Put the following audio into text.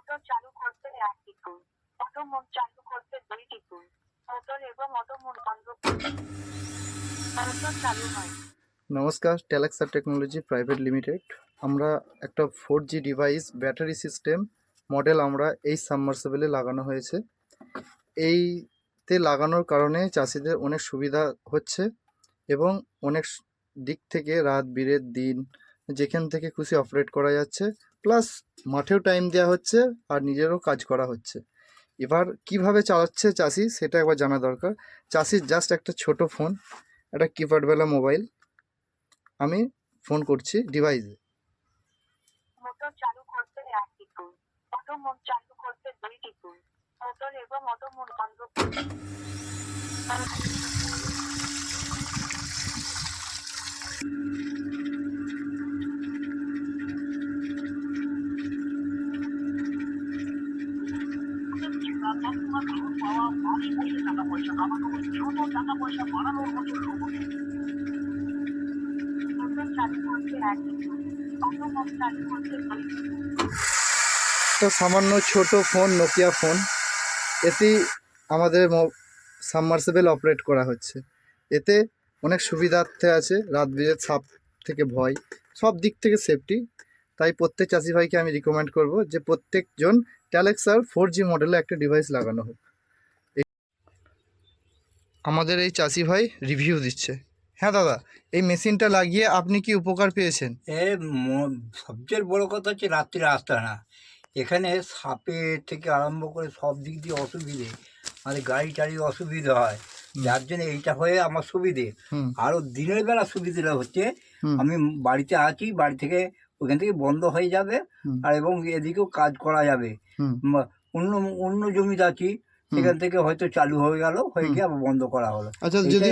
Motor চালু করতে 1 টিপুন। অটো মোড চালু করতে 2 টিপুন। মোটর এবং অটো মোড বন্ধ করুন। মোটর চালু হয়। নমস্কার, টেলেক্সা টেকনোলজি প্রাইভেট লিমিটেড। আমরা একটা 4G device battery system model আমরা এই সাবমার্সিবলে লাগানো হয়েছে। এইতে লাগানোর কারণে চাষিদের অনেক সুবিধা হচ্ছে এবং অনেক দিক থেকে রাত বিরেত দিন যেখান থেকে খুশি অপারেট করা যাচ্ছে, প্লাস মাঠেও টাইম দেওয়া হচ্ছে আর নিজেরও কাজ করা হচ্ছে। এবার কিভাবে চালাচ্ছে চাষি সেটা একবার জানা দরকার। চাষির জাস্ট একটা ছোট ফোন, একটা কিপ্যাডওয়ালা মোবাইল, আমি ফোন করছি ডিভাইসে। মোটর চালু করতে 1 টিপুন। অটো মোড চালু করতে 2 টিপুন। মোটর এবং অটো মোড বন্ধ করুন। মোটর চালু করতে 1 টিপুন। অটো মোড চালু করতে 2 টিপুন। একটা সামান্য ছোট ফোন, নোকিয়া ফোন, এতেই আমাদের সাবমার্সিবল অপারেট করা হচ্ছে। এতে অনেক সুবিধার্থে আছে, রাত বিরেত সাপ থেকে ভয়, সব দিক থেকে সেফটি। তাই প্রত্যেক চাষি ভাইকে আমি রিকমেন্ড করব যে প্রত্যেকজন টেলেক্সার 4G মডেলে একটা ডিভাইস লাগানো হোক। আমাদের এই চাষি ভাই রিভিউ দিচ্ছে। হ্যাঁ দাদা, এই মেশিনটা লাগিয়ে আপনি কি উপকার পেয়েছেন? সবচেয়ে বড় কথা হচ্ছে রাত্রিরে আসতে না। এখানে সাপের থেকে আরম্ভ করে সব দিক দিয়ে অসুবিধে, মানে গাড়ি টাড়ি অসুবিধে হয়, যার জন্য এইটা হয়ে আমার সুবিধে। আরও দিনের বেলা সুবিধেটা হচ্ছে আমি বাড়িতে আছি, বাড়ি থেকে ওখান থেকে বন্ধ হয়ে যাবে, আর এবং এদিকেও কাজ করা যাবে। অন্য অন্য জমিতে আছি, সেখান থেকে হয়তো চালু হয়ে গেল, হয়ে গিয়ে আবার বন্ধ করা হলো। আচ্ছা, যদি